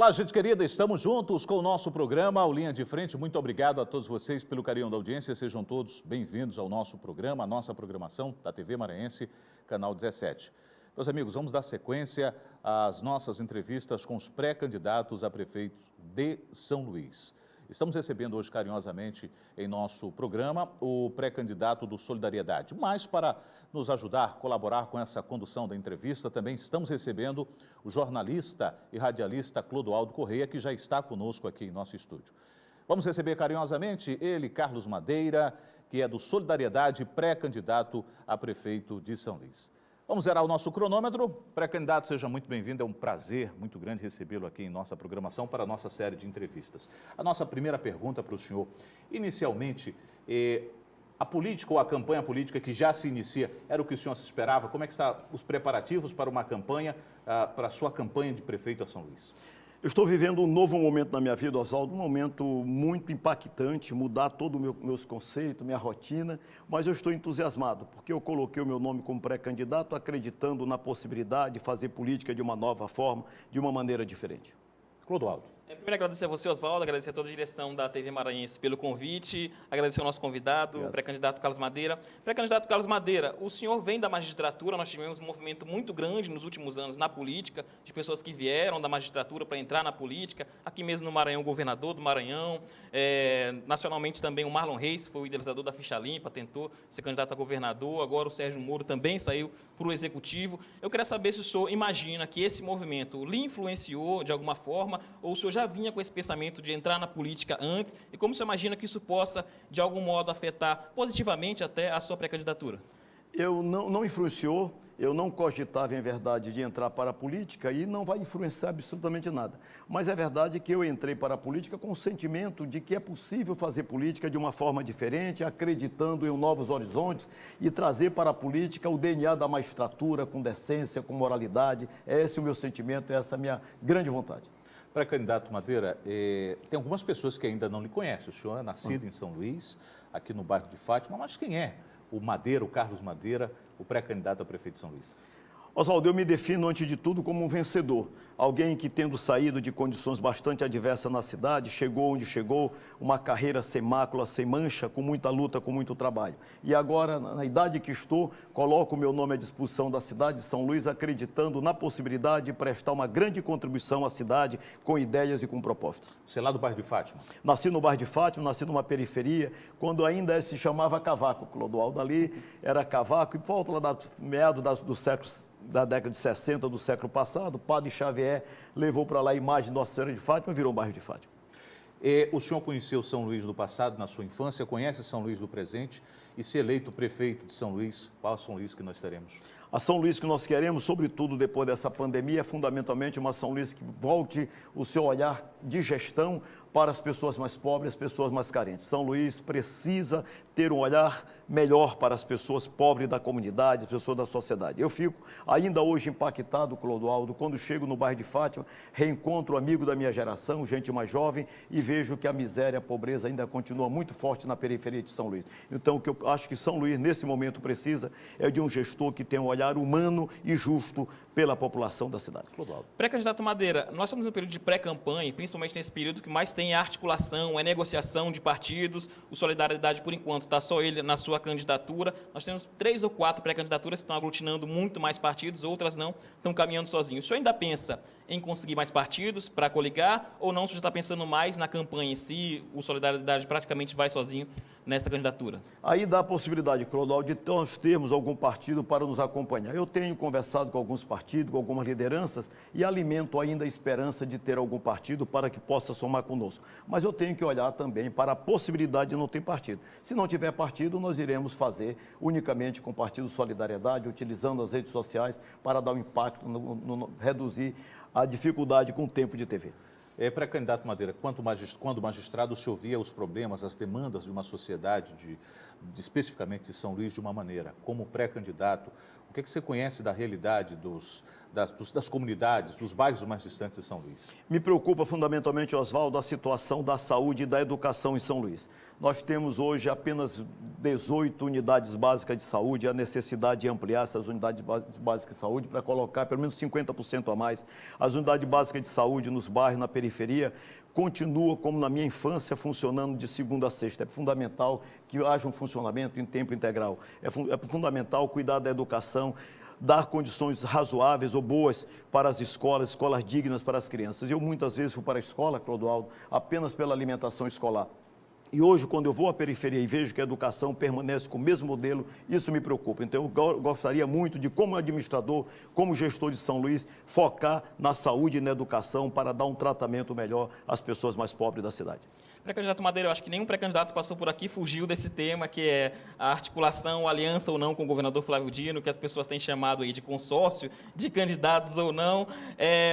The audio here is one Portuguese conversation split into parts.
Olá, gente querida, estamos juntos com o nosso programa, o Linha de Frente. Muito obrigado a todos vocês pelo carinho da audiência. Sejam todos bem-vindos ao nosso programa, a nossa programação da TV Maranhense, canal 17. Meus amigos, vamos dar sequência às nossas entrevistas com os pré-candidatos a prefeitos de São Luís. Estamos recebendo hoje carinhosamente em nosso programa o pré-candidato do Solidariedade. Mas para nos ajudar, colaborar com essa condução da entrevista, também estamos recebendo o jornalista e radialista Clodoaldo Correia, que já está conosco aqui em nosso estúdio. Vamos receber carinhosamente ele, Carlos Madeira, que é do Solidariedade, pré-candidato a prefeito de São Luís. Vamos zerar o nosso cronômetro. Pré-candidato, seja muito bem-vindo. É um prazer muito grande recebê-lo aqui em nossa programação para a nossa série de entrevistas. A nossa primeira pergunta para o senhor, inicialmente, a política ou a campanha política que já se inicia, era o que o senhor se esperava? Como é que estão os preparativos para uma campanha, para a sua campanha de prefeito a São Luís? Eu estou vivendo um novo momento na minha vida, Oswaldo, um momento muito impactante, mudar todos os meus conceitos, minha rotina, mas eu estou entusiasmado, porque eu coloquei o meu nome como pré-candidato, acreditando na possibilidade de fazer política de uma nova forma, de uma maneira diferente. Clodoaldo. Primeiro, agradecer a você, Oswaldo, agradecer a toda a direção da TV Maranhense pelo convite, agradecer ao nosso convidado, o pré-candidato Carlos Madeira. Pré-candidato Carlos Madeira, o senhor vem da magistratura, nós tivemos um movimento muito grande nos últimos anos na política, de pessoas que vieram da magistratura para entrar na política, aqui mesmo no Maranhão, o governador do Maranhão, nacionalmente também o Marlon Reis, foi o idealizador da Ficha Limpa, tentou ser candidato a governador, agora o Sérgio Moro também saiu para o Executivo. Eu queria saber se o senhor imagina que esse movimento lhe influenciou de alguma forma, ou o senhor já vinha com esse pensamento de entrar na política antes, e como você imagina que isso possa, de algum modo, afetar positivamente até a sua pré-candidatura? Eu não influenciou, eu não cogitava, em verdade, de entrar para a política e não vai influenciar absolutamente nada. Mas é verdade que eu entrei para a política com o sentimento de que é possível fazer política de uma forma diferente, acreditando em novos horizontes e trazer para a política o DNA da magistratura, com decência, com moralidade. Esse é o meu sentimento, essa é a minha grande vontade. Pré-candidato Madeira, tem algumas pessoas que ainda não lhe conhecem. O senhor é nascido em São Luís, aqui no bairro de Fátima, mas quem é o Madeira, o Carlos Madeira, o pré-candidato a prefeito de São Luís? Oswaldo, eu me defino, antes de tudo, como um vencedor. Alguém que, tendo saído de condições bastante adversas na cidade, chegou onde chegou, uma carreira sem mácula, sem mancha, com muita luta, com muito trabalho. E agora, na idade que estou, coloco o meu nome à disposição da cidade de São Luís, acreditando na possibilidade de prestar uma grande contribuição à cidade, com ideias e com propostas. Você é lá do bairro de Fátima? Nasci no bairro de Fátima, nasci numa periferia, quando ainda se chamava Cavaco, Clodoaldo. Ali era Cavaco, e volta lá da meados do século, da década de 60 do século passado, o padre Xavier levou para lá a imagem de Nossa Senhora de Fátima e virou o bairro de Fátima. O senhor conheceu São Luís do passado, na sua infância, conhece São Luís do presente, e se eleito prefeito de São Luís, qual é São Luís que nós teremos? A São Luís que nós queremos, sobretudo depois dessa pandemia, é fundamentalmente uma São Luís que volte o seu olhar de gestão para as pessoas mais pobres, as pessoas mais carentes. São Luís precisa ter um olhar melhor para as pessoas pobres da comunidade, as pessoas da sociedade. Eu fico ainda hoje impactado, Clodoaldo, quando chego no bairro de Fátima, reencontro amigo da minha geração, gente mais jovem, e vejo que a miséria, a pobreza ainda continua muito forte na periferia de São Luís. Então, o que eu acho que São Luís, nesse momento, precisa é de um gestor que tenha um olhar humano e justo pela população da cidade. Clodoaldo. Pré-candidato Madeira, nós estamos no período de pré-campanha, principalmente nesse período que mais tem articulação, negociação de partidos. O Solidariedade, por enquanto, está só ele na sua candidatura. Nós temos 3 ou 4 pré-candidaturas que estão aglutinando muito mais partidos, outras não, estão caminhando sozinhos. O senhor ainda pensa em conseguir mais partidos para coligar, ou não, o senhor já está pensando mais na campanha em si, o Solidariedade praticamente vai sozinho nessa candidatura? Aí dá a possibilidade, Clodoaldo, de nós termos algum partido para nos acompanhar. Eu tenho conversado com alguns partidos, com algumas lideranças, e alimento ainda a esperança de ter algum partido para que possa somar conosco. Mas eu tenho que olhar também para a possibilidade de não ter partido. Se não tiver partido, nós iremos fazer unicamente com o Partido Solidariedade, utilizando as redes sociais para dar um impacto, reduzir a dificuldade com o tempo de TV. Pré-candidato Madeira, quando magistrado, o senhor via os problemas, as demandas de uma sociedade, especificamente de São Luís, de uma maneira. Como pré-candidato, o O que você conhece da realidade das comunidades, dos bairros mais distantes de São Luís? Me preocupa fundamentalmente, Oswaldo, a situação da saúde e da educação em São Luís. Nós temos hoje apenas 18 unidades básicas de saúde, a necessidade de ampliar essas unidades básicas de saúde para colocar pelo menos 50% a mais. As unidades básicas de saúde nos bairros, na periferia, continua como na minha infância, funcionando de segunda a sexta. É fundamental que haja um funcionamento em tempo integral. É fundamental cuidar da educação, dar condições razoáveis ou boas para as escolas dignas para as crianças. Eu muitas vezes fui para a escola, Clodoaldo, apenas pela alimentação escolar. E hoje, quando eu vou à periferia e vejo que a educação permanece com o mesmo modelo, isso me preocupa. Então, eu gostaria muito de, como administrador, como gestor de São Luís, focar na saúde e na educação para dar um tratamento melhor às pessoas mais pobres da cidade. Pré-candidato Madeira, eu acho que nenhum pré-candidato passou por aqui fugiu desse tema, que é a articulação, a aliança ou não com o governador Flávio Dino, que as pessoas têm chamado aí de consórcio, de candidatos ou não.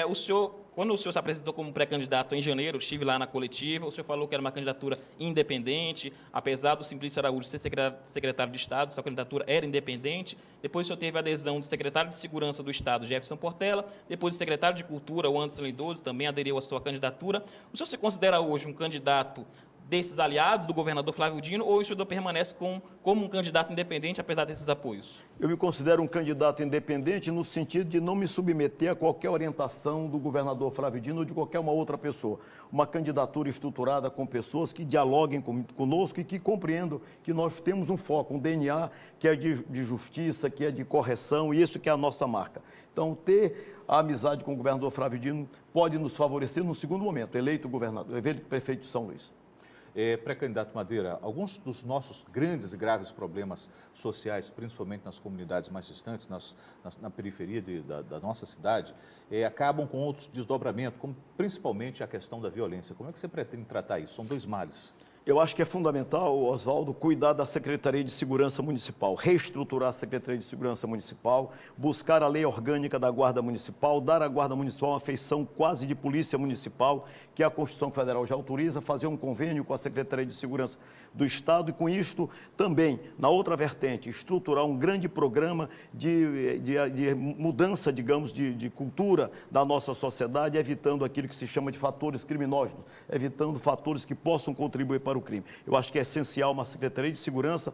O senhor, quando o senhor se apresentou como pré-candidato em janeiro, estive lá na coletiva, o senhor falou que era uma candidatura independente, apesar do Simplício Araújo ser secretário de Estado, sua candidatura era independente. Depois o senhor teve a adesão do secretário de Segurança do Estado, Jefferson Portela, depois o secretário de Cultura, o Anderson Lindoso, também aderiu à sua candidatura. O senhor se considera hoje um candidato desses aliados do governador Flávio Dino, ou o senhor permanece como um candidato independente, apesar desses apoios? Eu me considero um candidato independente no sentido de não me submeter a qualquer orientação do governador Flávio Dino ou de qualquer uma outra pessoa. Uma candidatura estruturada com pessoas que dialoguem conosco e que compreendam que nós temos um foco, um DNA que é de justiça, que é de correção, e isso que é a nossa marca. Então, ter a amizade com o governador Flávio Dino pode nos favorecer no segundo momento, eleito prefeito de São Luís. Pré-candidato Madeira, alguns dos nossos grandes e graves problemas sociais, principalmente nas comunidades mais distantes, na periferia da nossa cidade, acabam com outros desdobramentos, como principalmente a questão da violência. Como é que você pretende tratar isso? São dois males. Eu acho que é fundamental, Oswaldo, cuidar da Secretaria de Segurança Municipal, reestruturar a Secretaria de Segurança Municipal, buscar a lei orgânica da Guarda Municipal, dar à Guarda Municipal uma feição quase de polícia municipal, que a Constituição Federal já autoriza, fazer um convênio com a Secretaria de Segurança do Estado e, com isto, também, na outra vertente, estruturar um grande programa de mudança, digamos, de cultura da nossa sociedade, evitando aquilo que se chama de fatores criminosos, evitando fatores que possam contribuir para o crime. Eu acho que é essencial uma Secretaria de Segurança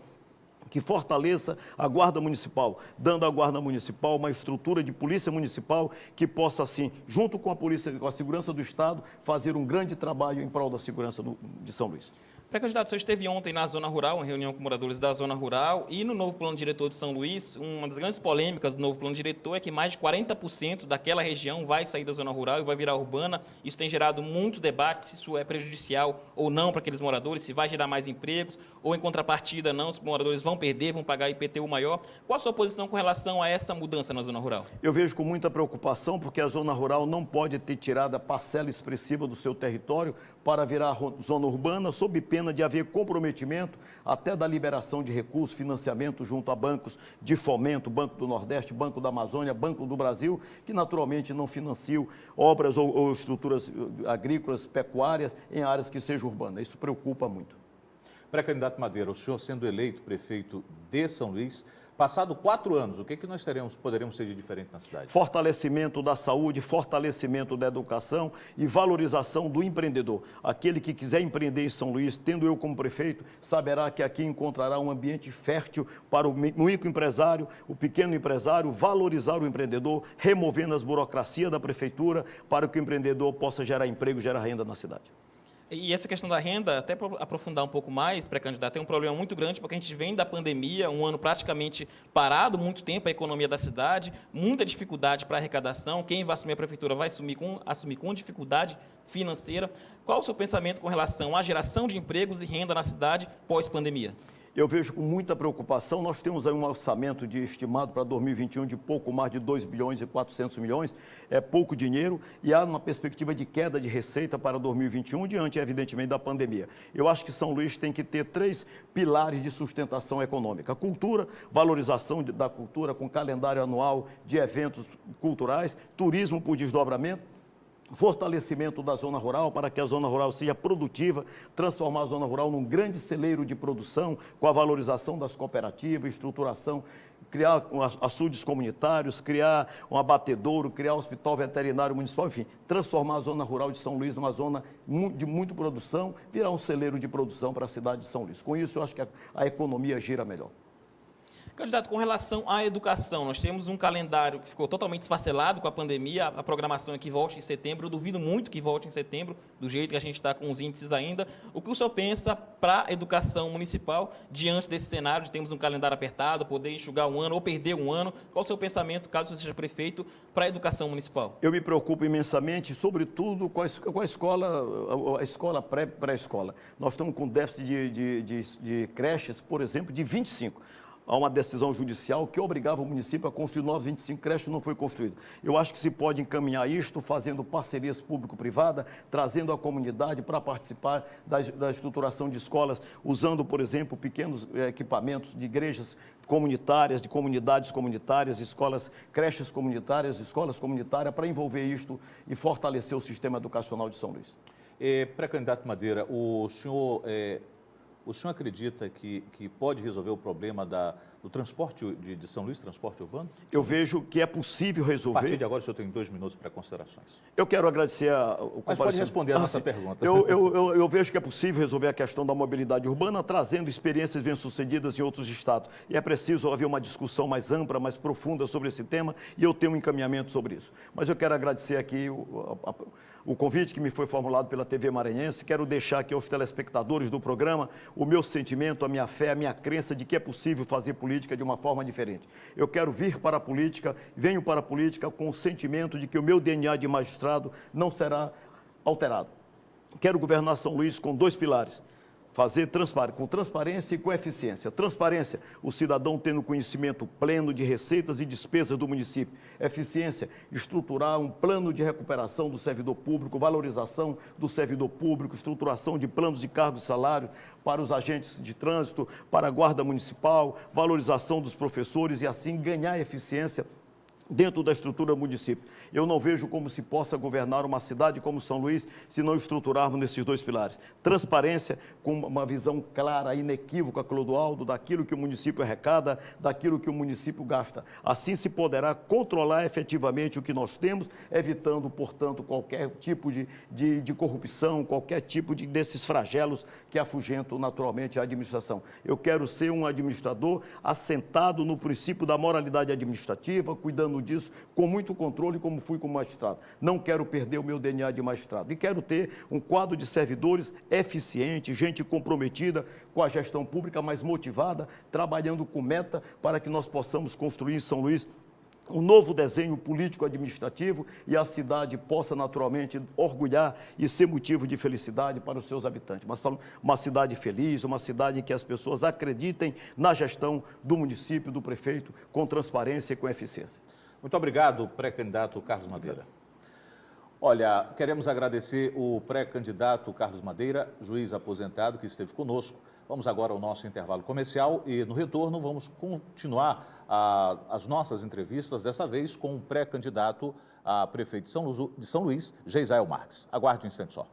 que fortaleça a Guarda Municipal, dando à Guarda Municipal uma estrutura de polícia municipal que possa, assim, junto com a polícia, com a segurança do Estado, fazer um grande trabalho em prol da segurança de São Luís. Pré-candidato, o senhor esteve ontem na Zona Rural, em reunião com moradores da Zona Rural, e no novo plano diretor de São Luís, uma das grandes polêmicas do novo plano diretor é que mais de 40% daquela região vai sair da Zona Rural e vai virar urbana. Isso tem gerado muito debate, se isso é prejudicial ou não para aqueles moradores, se vai gerar mais empregos, ou em contrapartida não, se os moradores vão perder, vão pagar IPTU maior. Qual a sua posição com relação a essa mudança na Zona Rural? Eu vejo com muita preocupação, porque a Zona Rural não pode ter tirado a parcela expressiva do seu território para virar zona urbana, sob pena de haver comprometimento até da liberação de recursos, financiamento junto a bancos de fomento, Banco do Nordeste, Banco da Amazônia, Banco do Brasil, que naturalmente não financiam obras ou estruturas agrícolas, pecuárias em áreas que sejam urbanas. Isso preocupa muito. Pré-candidato Madeira, o senhor sendo eleito prefeito de São Luís, passado 4 anos, o que nós poderemos ter de diferente na cidade? Fortalecimento da saúde, fortalecimento da educação e valorização do empreendedor. Aquele que quiser empreender em São Luís, tendo eu como prefeito, saberá que aqui encontrará um ambiente fértil para o microempresário, o pequeno empresário, valorizar o empreendedor, removendo as burocracias da prefeitura para que o empreendedor possa gerar emprego, gerar renda na cidade. E essa questão da renda, até para aprofundar um pouco mais, pré-candidato, tem um problema muito grande, porque a gente vem da pandemia, um ano praticamente parado, muito tempo a economia da cidade, muita dificuldade para arrecadação, quem vai assumir a prefeitura vai assumir com dificuldade financeira. Qual o seu pensamento com relação à geração de empregos e renda na cidade pós-pandemia? Eu vejo com muita preocupação, nós temos aí um orçamento estimado para 2021 de pouco mais de 2 bilhões e 400 milhões, é pouco dinheiro, e há uma perspectiva de queda de receita para 2021, diante, evidentemente, da pandemia. Eu acho que São Luís tem que ter 3 pilares de sustentação econômica: cultura, valorização da cultura com calendário anual de eventos culturais, turismo por desdobramento, fortalecimento da zona rural para que a zona rural seja produtiva, transformar a zona rural num grande celeiro de produção, com a valorização das cooperativas, estruturação, criar açudes comunitários, criar um abatedouro, criar um hospital veterinário municipal, enfim, transformar a zona rural de São Luís numa zona de muita produção, virar um celeiro de produção para a cidade de São Luís. Com isso, eu acho que a economia gira melhor. Candidato, com relação à educação, nós temos um calendário que ficou totalmente esfacelado com a pandemia, a programação é que volte em setembro, eu duvido muito que volte em setembro, do jeito que a gente está com os índices ainda. O que o senhor pensa para a educação municipal diante desse cenário de termos um calendário apertado, poder enxugar um ano ou perder um ano? Qual o seu pensamento, caso você seja prefeito, para a educação municipal? Eu me preocupo imensamente, sobretudo com a escola pré-escola. Nós estamos com déficit de creches, por exemplo, de 25. Há uma decisão judicial que obrigava o município a construir 25 creches, não foi construído. Eu acho que se pode encaminhar isto fazendo parcerias público-privada, trazendo a comunidade para participar da estruturação de escolas, usando, por exemplo, pequenos equipamentos de igrejas comunitárias, de comunidades comunitárias, escolas, creches comunitárias, escolas comunitárias, para envolver isto e fortalecer o sistema educacional de São Luís. Pré-candidato Madeira, o senhor acredita que pode resolver o problema do transporte de São Luís, transporte urbano? Eu vejo que é possível resolver. A partir de agora, o senhor tem 2 minutos para considerações. Eu quero agradecer o Mas pode responder a nossa pergunta. Eu vejo que é possível resolver a questão da mobilidade urbana trazendo experiências bem-sucedidas em outros estados. E é preciso haver uma discussão mais ampla, mais profunda sobre esse tema, e eu tenho um encaminhamento sobre isso. Mas eu quero agradecer aqui o convite que me foi formulado pela TV Maranhense. Quero deixar aqui aos telespectadores do programa o meu sentimento, a minha fé, a minha crença de que é possível fazer política de uma forma diferente. Eu quero vir para a política, venho para a política com o sentimento de que o meu DNA de magistrado não será alterado. Quero governar São Luís com 2 pilares. Fazer com transparência e com eficiência. Transparência, o cidadão tendo conhecimento pleno de receitas e despesas do município. Eficiência, estruturar um plano de recuperação do servidor público, valorização do servidor público, estruturação de planos de cargo e salário para os agentes de trânsito, para a guarda municipal, valorização dos professores e assim ganhar eficiência dentro da estrutura do município. Eu não vejo como se possa governar uma cidade como São Luís se não estruturarmos nesses 2 pilares. Transparência, com uma visão clara, inequívoca, Clodoaldo, daquilo que o município arrecada, daquilo que o município gasta. Assim se poderá controlar efetivamente o que nós temos, evitando, portanto, qualquer tipo de corrupção, qualquer tipo desses flagelos que afugentam naturalmente a administração. Eu quero ser um administrador assentado no princípio da moralidade administrativa, cuidando disso com muito controle, como fui como magistrado. Não quero perder o meu DNA de magistrado e quero ter um quadro de servidores eficiente, gente comprometida com a gestão pública, mais motivada, trabalhando com meta para que nós possamos construir em São Luís um novo desenho político-administrativo e a cidade possa naturalmente orgulhar e ser motivo de felicidade para os seus habitantes. Uma cidade feliz, uma cidade em que as pessoas acreditem na gestão do município, do prefeito, com transparência e com eficiência. Muito obrigado, pré-candidato Carlos Madeira. Olha, queremos agradecer o pré-candidato Carlos Madeira, juiz aposentado, que esteve conosco. Vamos agora ao nosso intervalo comercial e, no retorno, vamos continuar as nossas entrevistas, dessa vez com o pré-candidato a prefeito de São Luís, Geisael Marques. Aguarde um instante só.